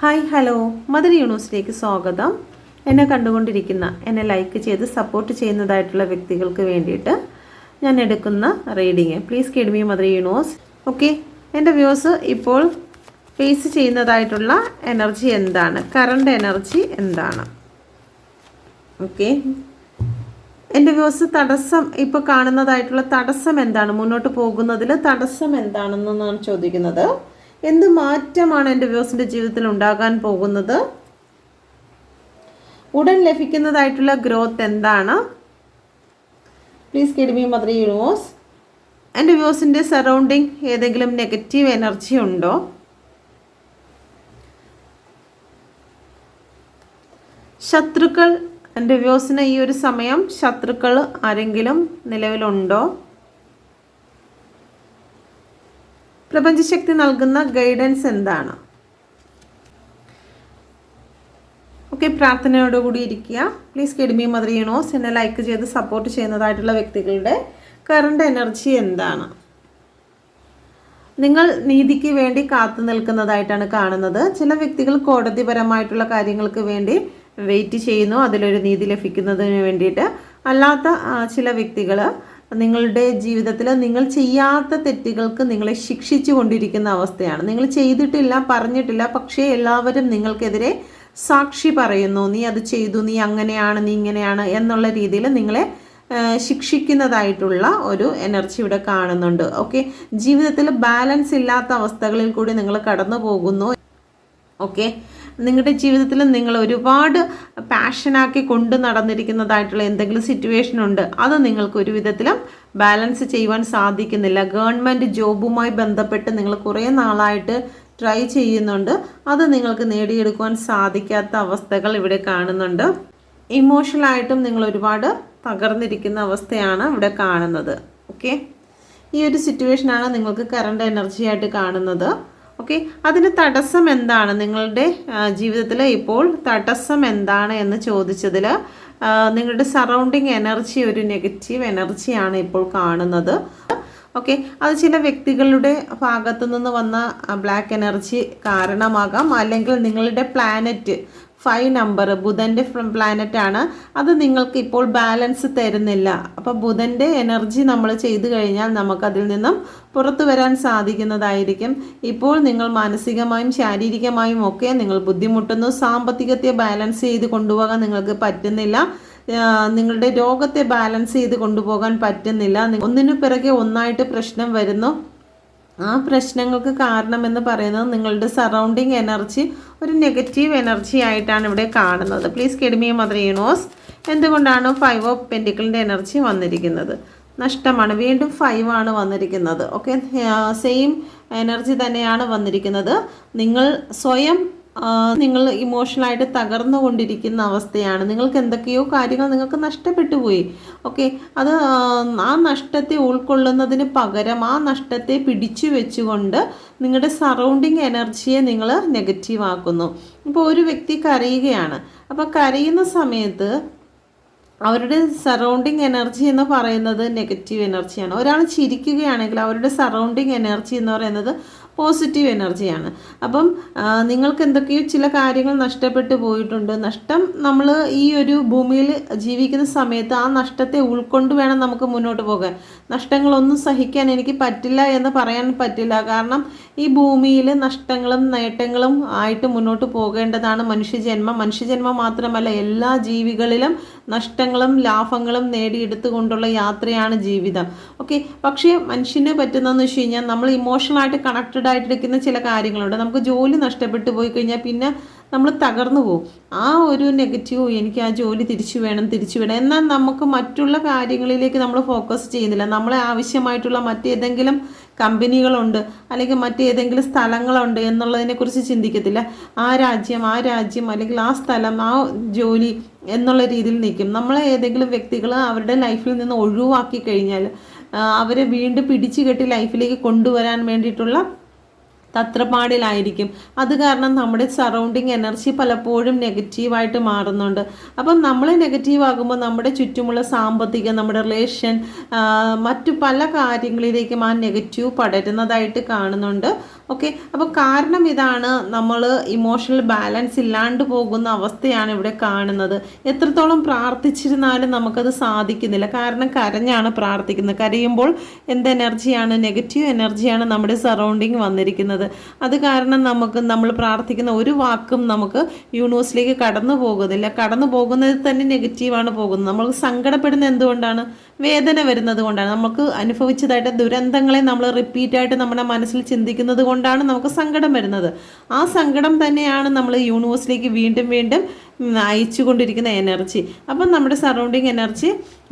Hi hello mother യൂണിവേഴ്സിറ്റിയിലേക്ക് സ്വാഗതം. എന്നെ കണ്ടുകൊണ്ടിരിക്കുന്ന എന്നെ ലൈക്ക് ചെയ്ത് സപ്പോർട്ട് ചെയ്യുന്നതായിട്ടുള്ള വ്യക്തികൾക്ക് വേണ്ടിയിട്ട് ഞാൻ എടുക്കുന്ന reading please kid me mother universe. Okay, എൻ്റെ വ്യൂസ് ഇപ്പോൾ ഫേസ് ചെയ്യുന്നതായിട്ടുള്ള എനർജി എന്താണ്, കറണ്ട് എനർജി എന്താണ്? ഓക്കെ, എൻ്റെ വ്യൂസ് തടസ്സം ഇപ്പോൾ കാണുന്നതായിട്ടുള്ള തടസ്സം എന്താണ്, മുന്നോട്ട് പോകുന്നതിൽ തടസ്സം എന്താണെന്നാണ് ചോദിക്കുന്നത്. എന്ത് മാറ്റമാണ് എൻ്റെ വ്യൂസിൻ്റെ ജീവിതത്തിൽ ഉണ്ടാകാൻ പോകുന്നത്? ഉടൻ ലഭിക്കുന്നതായിട്ടുള്ള ഗ്രോത്ത് എന്താണ്? Please kid me mother universe. എൻ്റെ വ്യൂസിൻ്റെ സറൗണ്ടിങ് ഏതെങ്കിലും നെഗറ്റീവ് എനർജി ഉണ്ടോ? ശത്രുക്കൾ, എൻ്റെ വ്യൂസിന് ഈ ഒരു സമയം ശത്രുക്കൾ ആരെങ്കിലും നിലവിലുണ്ടോ? പ്രപഞ്ചശക്തി നൽകുന്ന ഗൈഡൻസ് എന്താണ്? ഓക്കെ, പ്രാർത്ഥനയോടുകൂടി ഇരിക്കുക. Please kid me mother universe. എന്നെ ലൈക്ക് ചെയ്ത് സപ്പോർട്ട് ചെയ്യുന്നതായിട്ടുള്ള വ്യക്തികളുടെ കറണ്ട് എനർജി എന്താണ്? നിങ്ങൾ നീതിക്ക് വേണ്ടി കാത്തു നിൽക്കുന്നതായിട്ടാണ് കാണുന്നത്. ചില വ്യക്തികൾ കോടതിപരമായിട്ടുള്ള കാര്യങ്ങൾക്ക് വേണ്ടി വെയിറ്റ് ചെയ്യുന്നു, അതിലൊരു നീതി ലഭിക്കുന്നതിന് വേണ്ടിയിട്ട്. അല്ലാത്ത ചില വ്യക്തികൾ നിങ്ങളുടെ ജീവിതത്തിൽ നിങ്ങൾ ചെയ്യാത്ത തെറ്റുകൾക്ക് നിങ്ങളെ ശിക്ഷിച്ചു കൊണ്ടിരിക്കുന്ന അവസ്ഥയാണ്. നിങ്ങൾ ചെയ്തിട്ടില്ല, പറഞ്ഞിട്ടില്ല, പക്ഷേ എല്ലാവരും നിങ്ങൾക്കെതിരെ സാക്ഷി പറയുന്നു. നീ അത് ചെയ്തു, നീ അങ്ങനെയാണ്, നീ ഇങ്ങനെയാണ് എന്നുള്ള രീതിയിൽ നിങ്ങളെ ശിക്ഷിക്കുന്നതായിട്ടുള്ള ഒരു എനർജി ഇവിടെ കാണുന്നുണ്ട്. ഓക്കെ, ജീവിതത്തിൽ ബാലൻസ് ഇല്ലാത്ത അവസ്ഥകളിൽ കൂടി നിങ്ങൾ കടന്നു പോകുന്നു. ഓക്കെ, നിങ്ങളുടെ ജീവിതത്തിൽ നിങ്ങൾ ഒരുപാട് പാഷനാക്കി കൊണ്ട് നടന്നിരിക്കുന്നതായിട്ടുള്ള എന്തെങ്കിലും സിറ്റുവേഷൻ ഉണ്ട്, അത് നിങ്ങൾക്ക് ഒരു വിധത്തിലും ബാലൻസ് ചെയ്യുവാൻ സാധിക്കുന്നില്ല. ഗവൺമെൻറ് ജോബുമായി ബന്ധപ്പെട്ട് നിങ്ങൾ കുറേ നാളായിട്ട് ട്രൈ ചെയ്യുന്നുണ്ട്, അത് നിങ്ങൾക്ക് നേടിയെടുക്കുവാൻ സാധിക്കാത്ത അവസ്ഥകൾ ഇവിടെ കാണുന്നുണ്ട്. ഇമോഷണലായിട്ടും നിങ്ങൾ ഒരുപാട് തകർന്നിരിക്കുന്ന അവസ്ഥയാണ് ഇവിടെ കാണുന്നത്. ഓക്കെ, ഈ ഒരു സിറ്റുവേഷനാണ് നിങ്ങൾക്ക് കറണ്ട് എനർജി ആയിട്ട് കാണുന്നത്. ഓക്കെ, അതിന് തടസ്സം എന്താണ്, നിങ്ങളുടെ ജീവിതത്തിൽ ഇപ്പോൾ തടസ്സം എന്താണ് എന്ന് ചോദിച്ചതിൽ നിങ്ങളുടെ സറൗണ്ടിങ് എനർജി ഒരു നെഗറ്റീവ് എനർജിയാണ് ഇപ്പോൾ കാണുന്നത്. ഓക്കെ, അത് ചില വ്യക്തികളുടെ ഭാഗത്തു നിന്ന് വന്ന ബ്ലാക്ക് എനർജി കാരണമാകാം, അല്ലെങ്കിൽ നിങ്ങളുടെ പ്ലാനറ്റ് 5 നമ്പർ ബുധൻ്റെ പ്ലാനറ്റ് ആണ്, അത് നിങ്ങൾക്ക് ഇപ്പോൾ ബാലൻസ് തരുന്നില്ല. അപ്പോൾ ബുധൻ്റെ എനർജി നമ്മൾ ചെയ്തു കഴിഞ്ഞാൽ നമുക്കതിൽ നിന്നും പുറത്തു വരാൻ സാധിക്കുന്നതായിരിക്കും. ഇപ്പോൾ നിങ്ങൾ മാനസികമായും ശാരീരികമായും ഒക്കെ നിങ്ങൾ ബുദ്ധിമുട്ടുന്നു. സാമ്പത്തികത്തെ ബാലൻസ് ചെയ്ത് കൊണ്ടുപോകാൻ നിങ്ങൾക്ക് പറ്റുന്നില്ല. നിങ്ങളുടെ രോഗത്തെ ബാലൻസ് ചെയ്ത് കൊണ്ടുപോകാൻ പറ്റുന്നില്ല. ഒന്നിനു പിറകെ ഒന്നായിട്ട് പ്രശ്നം വരുന്നു. ആ പ്രശ്നങ്ങൾക്ക് കാരണമെന്ന് പറയുന്നത് നിങ്ങളുടെ സറൗണ്ടിങ് എനർജി ഒരു നെഗറ്റീവ് എനർജി ആയിട്ടാണ് ഇവിടെ കാണുന്നത്. Please kid me mother universe. എന്തുകൊണ്ടാണ് 5 ഓഫ് പെൻറ്റിക്കിളിൻ്റെ എനർജി വന്നിരിക്കുന്നത്? നഷ്ടമാണ്. വീണ്ടും 5 ആണ് വന്നിരിക്കുന്നത്. ഓക്കെ, സെയിം എനർജി തന്നെയാണ് വന്നിരിക്കുന്നത്. നിങ്ങൾ സ്വയം നിങ്ങൾ ഇമോഷണലായിട്ട് തകർന്നു കൊണ്ടിരിക്കുന്ന അവസ്ഥയാണ്. നിങ്ങൾക്ക് എന്തൊക്കെയോ കാര്യങ്ങൾ നിങ്ങൾക്ക് നഷ്ടപ്പെട്ടു പോയി. ഓക്കെ, അത് ആ നഷ്ടത്തെ ഉൾക്കൊള്ളുന്നതിന് പകരം ആ നഷ്ടത്തെ പിടിച്ചു വെച്ചുകൊണ്ട് നിങ്ങളുടെ സറൗണ്ടിങ് എനർജിയെ നിങ്ങൾ നെഗറ്റീവ് ആക്കുന്നു. ഇപ്പോൾ ഒരു വ്യക്തി കരയുകയാണ്. അപ്പോൾ കരയുന്ന സമയത്ത് അവരുടെ സറൗണ്ടിങ് എനർജി എന്ന് പറയുന്നത് നെഗറ്റീവ് എനർജിയാണ്. ഒരാൾ ചിരിക്കുകയാണെങ്കിൽ അവരുടെ സറൗണ്ടിങ് എനർജി എന്ന് പറയുന്നത് പോസിറ്റീവ് എനർജിയാണ്. അപ്പം നിങ്ങൾക്ക് എന്തൊക്കെയോ ചില കാര്യങ്ങൾ നഷ്ടപ്പെട്ടു പോയിട്ടുണ്ട്. നഷ്ടം, നമ്മൾ ഈ ഒരു ഭൂമിയിൽ ജീവിക്കുന്ന സമയത്ത് ആ നഷ്ടത്തെ ഉൾക്കൊണ്ട് വേണം നമുക്ക് മുന്നോട്ട് പോകാൻ. നഷ്ടങ്ങളൊന്നും സഹിക്കാൻ എനിക്ക് പറ്റില്ല എന്ന് പറയാൻ പറ്റില്ല. കാരണം ഈ ഭൂമിയിൽ നഷ്ടങ്ങളും നേട്ടങ്ങളും ആയിട്ട് മുന്നോട്ട് പോകേണ്ടതാണ് മനുഷ്യജന്മം. മനുഷ്യജന്മം മാത്രമല്ല, എല്ലാ ജീവികളിലും നഷ്ടങ്ങളും ലാഭങ്ങളും നേടിയെടുത്തുകൊണ്ടുള്ള യാത്രയാണ് ജീവിതം. ഓക്കെ, പക്ഷേ മനുഷ്യന് പറ്റുന്നതെന്ന് വെച്ച് കഴിഞ്ഞാൽ നമ്മൾ ഇമോഷണലായിട്ട് കണക്റ്റഡ് ആയിട്ടിരിക്കുന്ന ചില കാര്യങ്ങളുണ്ട്. നമുക്ക് ജോലി നഷ്ടപ്പെട്ടു പോയി കഴിഞ്ഞാൽ പിന്നെ നമ്മൾ തകർന്നു പോകും. ആ ഒരു നെഗറ്റീവ്, എനിക്ക് ആ ജോലി തിരിച്ചു വേണം എന്നാൽ നമുക്ക് മറ്റുള്ള കാര്യങ്ങളിലേക്ക് നമ്മൾ ഫോക്കസ് ചെയ്യുന്നില്ല. നമ്മളെ ആവശ്യമായിട്ടുള്ള മറ്റേതെങ്കിലും കമ്പനികളുണ്ട്, അല്ലെങ്കിൽ മറ്റേതെങ്കിലും സ്ഥലങ്ങളുണ്ട് എന്നുള്ളതിനെക്കുറിച്ച് ചിന്തിക്കത്തില്ല. ആ രാജ്യം അല്ലെങ്കിൽ ആ സ്ഥലം, ആ ജോലി എന്നുള്ള രീതിയിൽ നിൽക്കും. നമ്മളെ ഏതെങ്കിലും വ്യക്തികൾ അവരുടെ ലൈഫിൽ നിന്ന് ഒഴിവാക്കി കഴിഞ്ഞാൽ അവരെ വീണ്ടും പിടിച്ചു കെട്ടി ലൈഫിലേക്ക് കൊണ്ടുവരാൻ വേണ്ടിയിട്ടുള്ള തത്രപ്പാടിലായിരിക്കും. അത് കാരണം നമ്മുടെ സറൗണ്ടിങ് എനർജി പലപ്പോഴും നെഗറ്റീവായിട്ട് മാറുന്നുണ്ട്. അപ്പം നമ്മൾ നെഗറ്റീവ് ആകുമ്പോൾ നമ്മുടെ ചുറ്റുമുള്ള സാമ്പത്തികം, നമ്മുടെ റിലേഷൻ, മറ്റു പല കാര്യങ്ങളിലേക്കും ആ നെഗറ്റീവ് പടരുന്നതായിട്ട് കാണുന്നുണ്ട്. ഓക്കെ, അപ്പോൾ കാരണം ഇതാണ്, നമ്മൾ ഇമോഷണൽ ബാലൻസ് ഇല്ലാണ്ട് പോകുന്ന അവസ്ഥയാണ് ഇവിടെ കാണുന്നത്. എത്രത്തോളം പ്രാർത്ഥിച്ചിരുന്നാലും നമുക്കത് സാധിക്കുന്നില്ല. കാരണം കരഞ്ഞാണ് പ്രാർത്ഥിക്കുന്നത്. കരയുമ്പോൾ എന്ത് എനർജിയാണ്? നെഗറ്റീവ് എനർജിയാണ് നമ്മുടെ സറൗണ്ടിങ് വന്നിരിക്കുന്നത്. അത് കാരണം നമ്മൾ പ്രാർത്ഥിക്കുന്ന ഒരു വാക്കും നമുക്ക് യൂണിവേഴ്സിലേക്ക് കടന്നു പോകുന്നില്ല. കടന്നു പോകുന്നത് തന്നെ നെഗറ്റീവാണ് പോകുന്നത്. നമ്മൾ സങ്കടപ്പെടുന്നത് എന്തുകൊണ്ടാണ്? വേദന വരുന്നത് കൊണ്ടാണ്. നമുക്ക് അനുഭവിച്ചതായിട്ട് ദുരന്തങ്ങളെ നമ്മൾ റിപ്പീറ്റായിട്ട് നമ്മുടെ മനസ്സിൽ ചിന്തിക്കുന്നത് കൊണ്ടാണ് നമുക്ക് സങ്കടം വരുന്നത്. ആ സങ്കടം തന്നെയാണ് നമ്മൾ യൂണിവേഴ്സിലേക്ക് വീണ്ടും വീണ്ടും അയച്ചു കൊണ്ടിരിക്കുന്ന എനർജി. അപ്പം നമ്മുടെ സറൗണ്ടിങ് എനർജി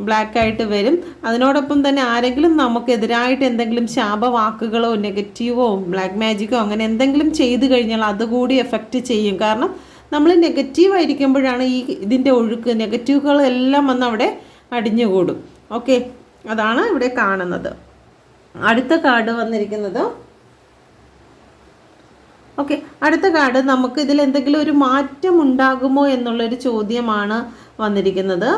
ബ്ലാക്ക് ആയിട്ട് വരും. അതിനോടൊപ്പം തന്നെ ആരെങ്കിലും നമുക്കെതിരായിട്ട് എന്തെങ്കിലും ശാപവാക്കുകളോ നെഗറ്റീവോ ബ്ലാക്ക് മാജിക്കോ അങ്ങനെ എന്തെങ്കിലും ചെയ്തു കഴിഞ്ഞാൽ അതുകൂടി എഫക്റ്റ് ചെയ്യും. കാരണം നമ്മൾ നെഗറ്റീവ് ആയിരിക്കുമ്പോഴാണ് ഇതിൻ്റെ ഒഴുക്ക്, നെഗറ്റീവുകളെല്ലാം വന്ന് അവിടെ അടിഞ്ഞുകൂടും. ഓക്കെ, അതാണ് ഇവിടെ കാണുന്നത്. അടുത്ത കാർഡ് വന്നിരിക്കുന്നത്, ഓക്കെ, അടുത്ത കാർഡ് നമുക്ക് ഇതിൽ എന്തെങ്കിലും ഒരു മാറ്റം ഉണ്ടാകുമോ എന്നുള്ളൊരു ചോദ്യമാണ് വന്നിരിക്കുന്നത്.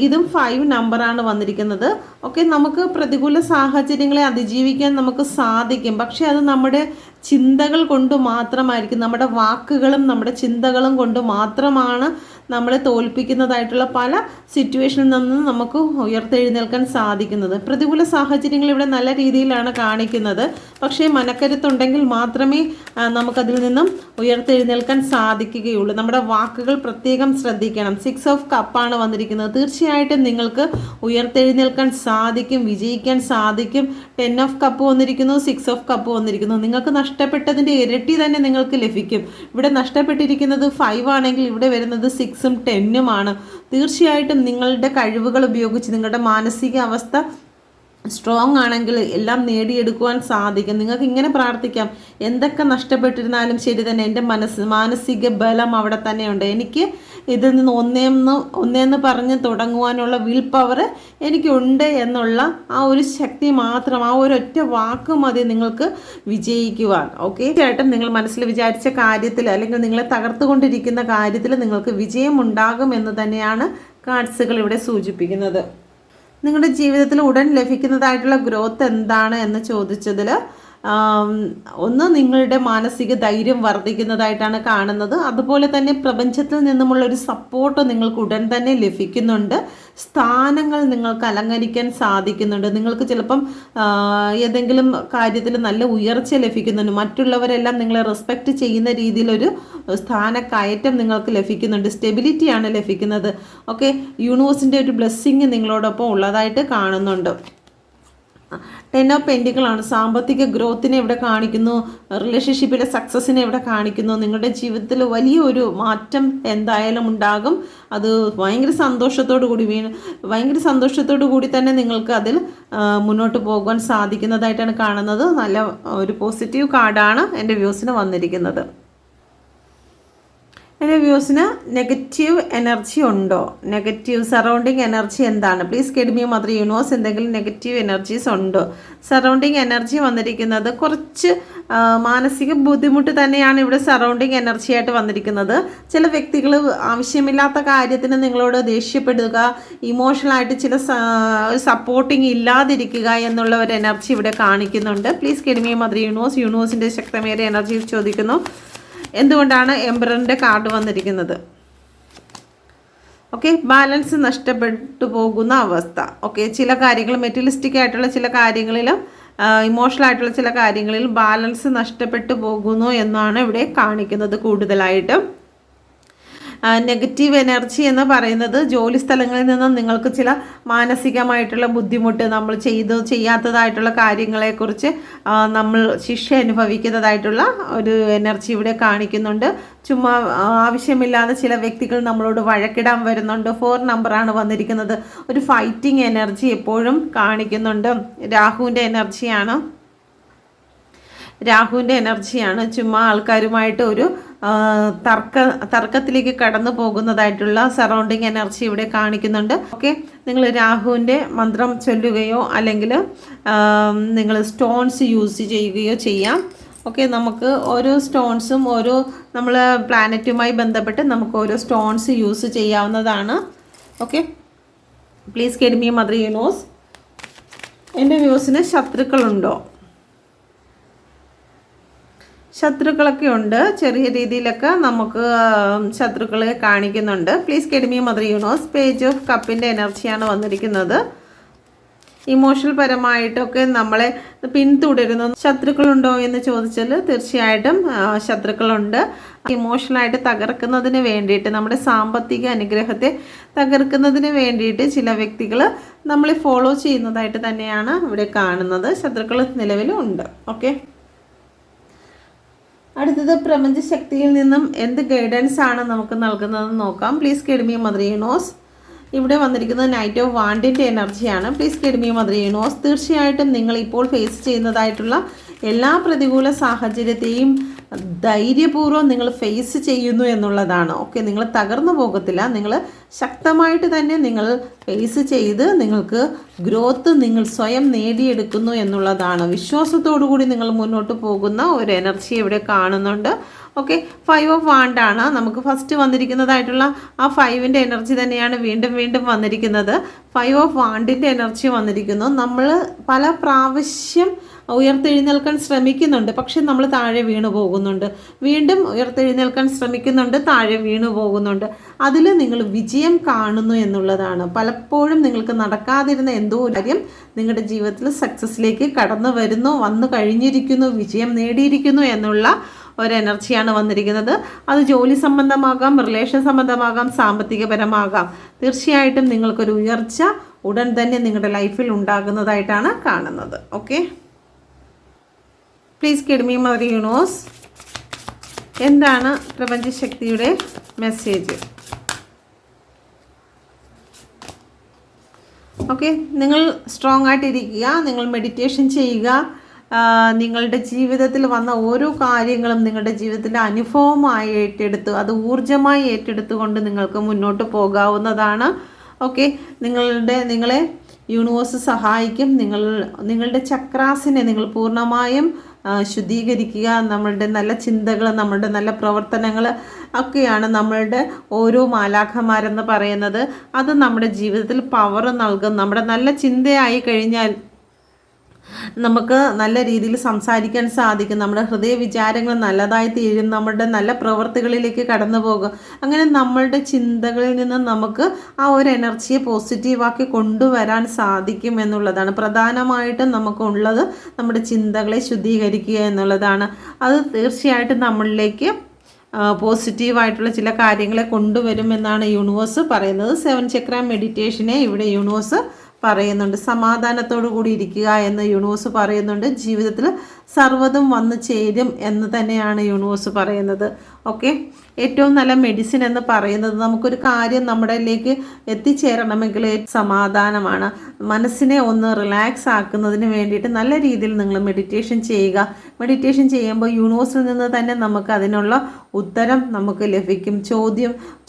ഇതും 5 നമ്പറാണ് വന്നിരിക്കുന്നത്. ഓക്കെ, നമുക്ക് പ്രതികൂല സാഹചര്യങ്ങളെ അതിജീവിക്കാൻ നമുക്ക് സാധിക്കും. പക്ഷെ അത് നമ്മുടെ ചിന്തകൾ കൊണ്ട് മാത്രമായിരിക്കും. നമ്മുടെ വാക്കുകളും നമ്മുടെ ചിന്തകളും കൊണ്ട് മാത്രമാണ് നമ്മളെ തോൽപ്പിക്കുന്നതായിട്ടുള്ള പല സിറ്റുവേഷനിൽ നിന്നും നമുക്ക് ഉയർത്തെഴുന്നേൽക്കാൻ സാധിക്കുന്നത്. പ്രതികൂല സാഹചര്യങ്ങൾ ഇവിടെ നല്ല രീതിയിലാണ് കാണിക്കുന്നത്. പക്ഷേ മനക്കരുത്തുണ്ടെങ്കിൽ മാത്രമേ നമുക്കതിൽ നിന്നും ഉയർത്തെഴുന്നേൽക്കാൻ സാധിക്കുകയുള്ളൂ. നമ്മുടെ വാക്കുകൾ പ്രത്യേകം ശ്രദ്ധിക്കണം. 6 ഓഫ് കപ്പാണ് വന്നിരിക്കുന്നത്. തീർച്ചയായിട്ടും നിങ്ങൾക്ക് ഉയർത്തെഴുന്നേൽക്കാൻ സാധിക്കും, വിജയിക്കാൻ സാധിക്കും. 10 ഓഫ് കപ്പ് വന്നിരിക്കുന്നു, 6 ഓഫ് കപ്പ് വന്നിരിക്കുന്നു. നിങ്ങൾക്ക് നഷ്ടപ്പെട്ടതിൻ്റെ ഇരട്ടി തന്നെ നിങ്ങൾക്ക് ലഭിക്കും. ഇവിടെ നഷ്ടപ്പെട്ടിരിക്കുന്നത് 5 ആണെങ്കിൽ ഇവിടെ വരുന്നത് 6ഉം 10ഉമാണ്. തീർച്ചയായിട്ടും നിങ്ങളുടെ കഴിവുകൾ ഉപയോഗിച്ച് നിങ്ങളുടെ മാനസിക അവസ്ഥ സ്ട്രോങ് ആണെങ്കിൽ എല്ലാം നേടിയെടുക്കുവാൻ സാധിക്കും. നിങ്ങൾക്ക് ഇങ്ങനെ പ്രാർത്ഥിക്കാം, എന്തൊക്കെ നഷ്ടപ്പെട്ടിരുന്നാലും ശരി തന്നെ എൻ്റെ മാനസിക ബലം അവിടെ തന്നെയുണ്ട്. എനിക്ക് ഇതിൽ നിന്ന് ഒന്നേന്ന് പറഞ്ഞ് തുടങ്ങുവാനുള്ള വിൽ പവർ എനിക്കുണ്ട് എന്നുള്ള ആ ഒരു ശക്തി മാത്രം, ആ ഒരൊറ്റ വാക്ക് മതി നിങ്ങൾക്ക് വിജയിക്കുവാൻ. ഓക്കെ, തീർച്ചയായിട്ടും നിങ്ങൾ മനസ്സിൽ വിചാരിച്ച കാര്യത്തിൽ അല്ലെങ്കിൽ നിങ്ങളെ തകർത്തുകൊണ്ടിരിക്കുന്ന കാര്യത്തിൽ നിങ്ങൾക്ക് വിജയം ഉണ്ടാകും എന്ന് തന്നെയാണ് കാർഡ്സുകൾ ഇവിടെ സൂചിപ്പിക്കുന്നത്. നിങ്ങളുടെ ജീവിതത്തിൽ ഉടൻ ലഭിക്കുന്നതായിട്ടുള്ള ഗ്രോത്ത് എന്താണ് എന്ന് ചോദിച്ചതിൽ ഒന്ന് നിങ്ങളുടെ മാനസിക ധൈര്യം വർദ്ധിക്കുന്നതായിട്ടാണ് കാണുന്നത്. അതുപോലെ തന്നെ പ്രപഞ്ചത്തിൽ നിന്നുമുള്ള ഒരു സപ്പോർട്ട് നിങ്ങൾക്ക് ഉടൻ തന്നെ ലഭിക്കുന്നുണ്ട്. സ്ഥാനങ്ങൾ നിങ്ങൾക്ക് അലങ്കരിക്കാൻ സാധിക്കുന്നുണ്ട്. നിങ്ങൾക്ക് ചിലപ്പം ഏതെങ്കിലും കാര്യത്തിൽ നല്ല ഉയർച്ച ലഭിക്കുന്നുണ്ട്. മറ്റുള്ളവരെല്ലാം നിങ്ങളെ റെസ്പെക്റ്റ് ചെയ്യുന്ന രീതിയിലൊരു സ്ഥാനക്കയറ്റം നിങ്ങൾക്ക് ലഭിക്കുന്നുണ്ട്. സ്റ്റെബിലിറ്റിയാണ് ലഭിക്കുന്നത്. ഓക്കെ, യൂണിവേഴ്സിൻ്റെ ഒരു ബ്ലെസ്സിങ് നിങ്ങളോടൊപ്പം ഉള്ളതായിട്ട് കാണുന്നുണ്ട്. 10 ഓഫ് പെൻറ്റിക്കിളാണ്. സാമ്പത്തിക ഗ്രോത്തിനെ ഇവിടെ കാണിക്കുന്നു. റിലേഷൻഷിപ്പിലെ സക്സസ്സിനെ ഇവിടെ കാണിക്കുന്നു. നിങ്ങളുടെ ജീവിതത്തിൽ വലിയൊരു മാറ്റം എന്തായാലും ഉണ്ടാകും. അത് ഭയങ്കര സന്തോഷത്തോടു കൂടി തന്നെ നിങ്ങൾക്ക് അതിൽ മുന്നോട്ട് പോകാൻ സാധിക്കുന്നതായിട്ടാണ് കാണുന്നത്. നല്ല ഒരു പോസിറ്റീവ് കാർഡാണ് എൻ്റെ വ്യൂസിന് വന്നിരിക്കുന്നത്. എൻ്റെ വ്യൂസിന് നെഗറ്റീവ് എനർജി ഉണ്ടോ? നെഗറ്റീവ് സറൗണ്ടിങ് എനർജി എന്താണ്? Please guide me mother universe. എന്തെങ്കിലും നെഗറ്റീവ് എനർജീസ് ഉണ്ടോ? സറൗണ്ടിങ് എനർജി വന്നിരിക്കുന്നത് കുറച്ച് മാനസിക ബുദ്ധിമുട്ട് തന്നെയാണ് ഇവിടെ സറൗണ്ടിങ് എനർജി ആയിട്ട് വന്നിരിക്കുന്നത്. ചില വ്യക്തികൾ ആവശ്യമില്ലാത്ത കാര്യത്തിന് നിങ്ങളോട് ദേഷ്യപ്പെടുക, ഇമോഷണലായിട്ട് ചില സപ്പോർട്ടിങ് ഇല്ലാതിരിക്കുക എന്നുള്ള ഒരു എനർജി ഇവിടെ കാണിക്കുന്നുണ്ട്. Please guide me mother universe. യൂണിവേഴ്സിൻ്റെ ശക്തമേറിയ എനർജി ചോദിക്കുന്നു. എന്തുകൊണ്ടാണ് എംപററിൻ്റെ കാർഡ് വന്നിരിക്കുന്നത്? ഓക്കെ, ബാലൻസ് നഷ്ടപ്പെട്ടു പോകുന്ന അവസ്ഥ. ഓക്കെ, ചില കാര്യങ്ങൾ മെറ്റീരിയലിസ്റ്റിക് ആയിട്ടുള്ള ചില കാര്യങ്ങളിലും ഇമോഷണൽ ആയിട്ടുള്ള ചില കാര്യങ്ങളിൽ ബാലൻസ് നഷ്ടപ്പെട്ടു പോകുന്നു എന്നാണ് ഇവിടെ കാണിക്കുന്നത് കൂടുതലായിട്ടും. നെഗറ്റീവ് എനർജി എന്ന് പറയുന്നത് ജോലി സ്ഥലങ്ങളിൽ നിന്ന് നിങ്ങൾക്ക് ചില മാനസികമായിട്ടുള്ള ബുദ്ധിമുട്ട്, നമ്മൾ ചെയ്യാത്തതായിട്ടുള്ള കാര്യങ്ങളെക്കുറിച്ച് നമ്മൾ ശിക്ഷ അനുഭവിക്കുന്നതായിട്ടുള്ള ഒരു എനർജി ഇവിടെ കാണിക്കുന്നുണ്ട്. ചുമ്മാ ആവശ്യമില്ലാതെ ചില വ്യക്തികൾ നമ്മളോട് വഴക്കിടാൻ വരുന്നുണ്ട്. 4 നമ്പറാണ് വന്നിരിക്കുന്നത്. ഒരു ഫൈറ്റിംഗ് എനർജി എപ്പോഴും കാണിക്കുന്നുണ്ട്. രാഹുവിൻ്റെ എനർജിയാണ്. ചുമ്മാ ആൾക്കാരുമായിട്ട് ഒരു തർക്കത്തിലേക്ക് കടന്നു പോകുന്നതായിട്ടുള്ള സറൗണ്ടിങ് എനർജി ഇവിടെ കാണിക്കുന്നുണ്ട്. ഓക്കെ, നിങ്ങൾ രാഹുവിൻ്റെ മന്ത്രം ചൊല്ലുകയോ അല്ലെങ്കിൽ നിങ്ങൾ സ്റ്റോൺസ് യൂസ് ചെയ്യുകയോ ചെയ്യാം. ഓക്കെ, നമുക്ക് ഓരോ സ്റ്റോൺസും നമ്മൾ പ്ലാനറ്റുമായി ബന്ധപ്പെട്ട് നമുക്ക് ഓരോ സ്റ്റോൺസ് യൂസ് ചെയ്യാവുന്നതാണ്. Okay, please guide me mother universe. എൻ്റെ വ്യൂസിന് ശത്രുക്കളുണ്ടോ? ശത്രുക്കളൊക്കെ ഉണ്ട്, ചെറിയ രീതിയിലൊക്കെ നമുക്ക് ശത്രുക്കളെ കാണിക്കുന്നുണ്ട്. Please guide me mother universe. Page of കപ്പിൻ്റെ എനർജിയാണ് വന്നിരിക്കുന്നത്. ഇമോഷണൽ പരമായിട്ടൊക്കെ നമ്മളെ പിന്തുടരുന്ന ശത്രുക്കളുണ്ടോ എന്ന് ചോദിച്ചാൽ തീർച്ചയായിട്ടും ശത്രുക്കളുണ്ട്. ഇമോഷണലായിട്ട് തകർക്കുന്നതിന് വേണ്ടിയിട്ട്, നമ്മുടെ സാമ്പത്തിക അനുഗ്രഹത്തെ തകർക്കുന്നതിന് വേണ്ടിയിട്ട് ചില വ്യക്തികൾ നമ്മളെ ഫോളോ ചെയ്യുന്നതായിട്ട് തന്നെയാണ് ഇവിടെ കാണുന്നത്. ശത്രുക്കൾ നിലവിലും ഉണ്ട്. ഓക്കെ, അടുത്തത് പ്രപഞ്ചശക്തിയിൽ നിന്നും എന്ത് ഗൈഡൻസ് ആണ് നമുക്ക് നൽകുന്നതെന്ന് നോക്കാം. Please guide me mother universe. ഇവിടെ വന്നിരിക്കുന്നത് നൈറ്റ് ഓഫ് വാണ്ടിൻ്റെ എനർജിയാണ്. Please guide me mother universe. തീർച്ചയായിട്ടും നിങ്ങൾ ഇപ്പോൾ ഫേസ് ചെയ്യുന്നതായിട്ടുള്ള എല്ലാ പ്രതികൂല സാഹചര്യത്തെയും ധൈര്യപൂർവ്വം നിങ്ങൾ ഫേസ് ചെയ്യുന്നു എന്നുള്ളതാണ്. ഓക്കെ, നിങ്ങൾ തകർന്നു പോകത്തില്ല. നിങ്ങൾ ശക്തമായിട്ട് തന്നെ നിങ്ങൾ ഫേസ് ചെയ്ത് നിങ്ങൾക്ക് ഗ്രോത്ത് നിങ്ങൾ സ്വയം നേടിയെടുക്കുന്നു എന്നുള്ളതാണ്. വിശ്വാസത്തോടു കൂടി നിങ്ങൾ മുന്നോട്ട് പോകുന്ന ഒരു എനർജി ഇവിടെ കാണുന്നുണ്ട്. ഓക്കെ, 5 ഓഫ് വാണ്ടാണ് നമുക്ക് ഫസ്റ്റ് വന്നിരിക്കുന്നതായിട്ടുള്ള ആ 5ൻ്റെ എനർജി തന്നെയാണ് വീണ്ടും വീണ്ടും വന്നിരിക്കുന്നത്. 5 ഓഫ് വാണ്ടിൻ്റെ എനർജി വന്നിരിക്കുന്നു. നമ്മൾ പല പ്രാവശ്യം ഉയർത്തെഴുന്നേൽക്കാൻ ശ്രമിക്കുന്നുണ്ട്, പക്ഷെ നമ്മൾ താഴെ വീണു പോകുന്നുണ്ട്. വീണ്ടും ഉയർത്തെഴുന്നേൽക്കാൻ ശ്രമിക്കുന്നുണ്ട്, താഴെ വീണു പോകുന്നുണ്ട്. അതിൽ നിങ്ങൾ വിജയം കാണുന്നു എന്നുള്ളതാണ്. പലപ്പോഴും നിങ്ങൾക്ക് നടക്കാതിരുന്ന എന്തോ ഒരു കാര്യം നിങ്ങളുടെ ജീവിതത്തിൽ സക്സസ്സിലേക്ക് കടന്നു വരുന്നു, വന്നു കഴിഞ്ഞിരിക്കുന്നു, വിജയം നേടിയിരിക്കുന്നു എന്നുള്ള ഒരു എനർജിയാണ് വന്നിരിക്കുന്നത്. അത് ജോലി സംബന്ധമാകാം, റിലേഷൻ സംബന്ധമാകാം, സാമ്പത്തികപരമാകാം. തീർച്ചയായിട്ടും നിങ്ങൾക്കൊരു ഉയർച്ച ഉടൻ തന്നെ നിങ്ങളുടെ ലൈഫിൽ ഉണ്ടാകുന്നതായിട്ടാണ് കാണുന്നത്. Okay, please guide me mother universe. എന്താണ് പ്രപഞ്ചശക്തിയുടെ മെസ്സേജ്? ഓക്കെ, നിങ്ങൾ സ്ട്രോങ് ആയിട്ടിരിക്കുക, നിങ്ങൾ മെഡിറ്റേഷൻ ചെയ്യുക. നിങ്ങളുടെ ജീവിതത്തിൽ വന്ന ഓരോ കാര്യങ്ങളും നിങ്ങളുടെ ജീവിതത്തിൻ്റെ അനുഭവമായി ഏറ്റെടുത്ത് അത് ഊർജ്ജമായി ഏറ്റെടുത്തുകൊണ്ട് നിങ്ങൾക്ക് മുന്നോട്ട് പോകാവുന്നതാണ്. ഓക്കെ, നിങ്ങളെ യൂണിവേഴ്സ് സഹായിക്കും. നിങ്ങളുടെ ചക്രാസിനെ നിങ്ങൾ പൂർണ്ണമായും ശുദ്ധീകരിക്കുക. നമ്മളുടെ നല്ല ചിന്തകൾ, നമ്മളുടെ നല്ല പ്രവർത്തനങ്ങൾ ഒക്കെയാണ് നമ്മളുടെ ഓരോ മാലാഖമാരെന്ന് പറയുന്നത്. അത് നമ്മുടെ ജീവിതത്തിൽ പവർ നൽകും. നമ്മുടെ നല്ല ചിന്തയായി കഴിഞ്ഞാൽ നമുക്ക് നല്ല രീതിയിൽ സംസാരിക്കാൻ സാധിക്കും. നമ്മുടെ ഹൃദയ വിചാരങ്ങൾ നല്ലതായി തീരും. നമ്മുടെ നല്ല പ്രവൃത്തികളിലേക്ക് കടന്നു പോകും. അങ്ങനെ നമ്മളുടെ ചിന്തകളിൽ നിന്ന് നമുക്ക് ആ ഒരു എനർജിയെ പോസിറ്റീവാക്കി കൊണ്ടുവരാൻ സാധിക്കും എന്നുള്ളതാണ്. പ്രധാനമായിട്ടും നമുക്കുള്ളത് നമ്മുടെ ചിന്തകളെ ശുദ്ധീകരിക്കുക എന്നുള്ളതാണ്. അത് തീർച്ചയായിട്ടും നമ്മളിലേക്ക് പോസിറ്റീവായിട്ടുള്ള ചില കാര്യങ്ങളെ കൊണ്ടുവരുമെന്നാണ് യൂണിവേഴ്സ് പറയുന്നത്. 7 ചക്ര മെഡിറ്റേഷനെ ഇവിടെ യൂണിവേഴ്സ് പറയുന്നുണ്ട്. സമാധാനത്തോടു കൂടി ഇരിക്കുക എന്ന് യൂണിവേഴ്സ് പറയുന്നുണ്ട്. ജീവിതത്തിൽ സർവ്വതും വന്നു ചേരും എന്ന് തന്നെയാണ് യൂണിവേഴ്സ് പറയുന്നത്. ഓക്കെ, ഏറ്റവും നല്ല മെഡിസിൻ എന്ന് പറയുന്നത് നമുക്കൊരു കാര്യം നമ്മുടെയിലേക്ക് എത്തിച്ചേരണമെങ്കിൽ സമാധാനമാണ്. മനസ്സിനെ ഒന്ന് റിലാക്സ് ആക്കുന്നതിന് വേണ്ടിയിട്ട് നല്ല രീതിയിൽ നിങ്ങൾ മെഡിറ്റേഷൻ ചെയ്യുക. മെഡിറ്റേഷൻ ചെയ്യുമ്പോൾ യൂണിവേഴ്സിൽ നിന്ന് തന്നെ നമുക്ക് അതിനുള്ള ഉത്തരം നമുക്ക് ലഭിക്കും.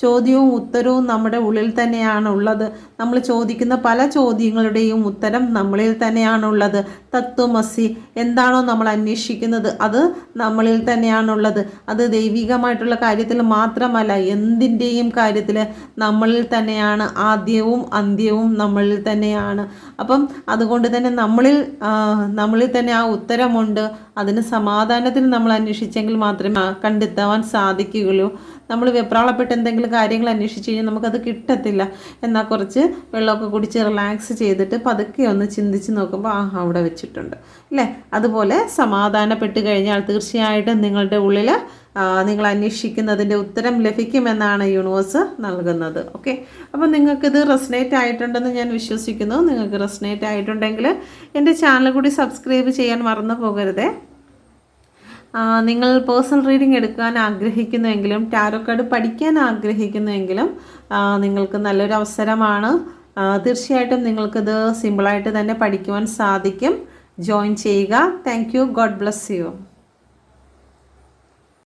ചോദ്യവും ഉത്തരവും നമ്മുടെ ഉള്ളിൽ തന്നെയാണ് ഉള്ളത്. നമ്മൾ ചോദിക്കുന്ന പല ചോദ്യങ്ങളുടെയും ഉത്തരം നമ്മളിൽ തന്നെയാണുള്ളത്. തത്വമസി എന്താണോ നമ്മൾ അന്വേഷിക്കുന്നത് അത് നമ്മളിൽ തന്നെയാണുള്ളത്. അത് ദൈവികമായിട്ടുള്ള കാര്യത്തിൽ മാത്രമല്ല, എന്തിൻ്റെയും കാര്യത്തിൽ നമ്മളിൽ തന്നെയാണ്. ആദ്യവും അന്ത്യവും നമ്മളിൽ തന്നെയാണ്. അപ്പം അതുകൊണ്ട് തന്നെ നമ്മളിൽ തന്നെ ആ ഉത്തരമുണ്ട്. അതിന് സമാധാനത്തിൽ നമ്മൾ അന്വേഷിച്ചെങ്കിൽ മാത്രമേ കണ്ടെത്താൻ സാധിക്കുകയുള്ളൂ. നമ്മൾ വെപ്രാളപ്പെട്ട് എന്തെങ്കിലും കാര്യങ്ങൾ അന്വേഷിച്ച് കഴിഞ്ഞാൽ നമുക്കത് കിട്ടത്തില്ല. എന്നാൽ കുറച്ച് വെള്ളമൊക്കെ കുടിച്ച് റിലാക്സ് ചെയ്തിട്ട് പതുക്കെ ഒന്ന് ചിന്തിച്ച് നോക്കുമ്പോൾ അവിടെ വെച്ചിട്ടുണ്ട് അല്ലേ. അതുപോലെ സമാധാനപ്പെട്ട് കഴിഞ്ഞാൽ തീർച്ചയായിട്ടും നിങ്ങളുടെ ഉള്ളിൽ നിങ്ങൾ അന്വേഷിക്കുന്നതിൻ്റെ ഉത്തരം ലഭിക്കുമെന്നാണ് യൂണിവേഴ്സ് നൽകുന്നത്. ഓക്കെ, അപ്പോൾ നിങ്ങൾക്കിത് റെസനേറ്റ് ആയിട്ടുണ്ടെന്ന് ഞാൻ വിശ്വസിക്കുന്നു. നിങ്ങൾക്ക് റെസനേറ്റ് ആയിട്ടുണ്ടെങ്കിൽ എൻ്റെ ചാനൽ കൂടി സബ്സ്ക്രൈബ് ചെയ്യാൻ മറന്നു പോകരുതേ. നിങ്ങൾ പേഴ്സണൽ റീഡിംഗ് എടുക്കാൻ ആഗ്രഹിക്കുന്നുവെങ്കിലും ടാരോ കാർഡ് പഠിക്കാൻ ആഗ്രഹിക്കുന്നുവെങ്കിലും നിങ്ങൾക്ക് നല്ലൊരു അവസരമാണ്. തീർച്ചയായിട്ടും നിങ്ങൾക്കിത് സിമ്പിളായിട്ട് തന്നെ പഠിക്കുവാൻ സാധിക്കും. ജോയിൻ ചെയ്യുക. Thank you. God bless you.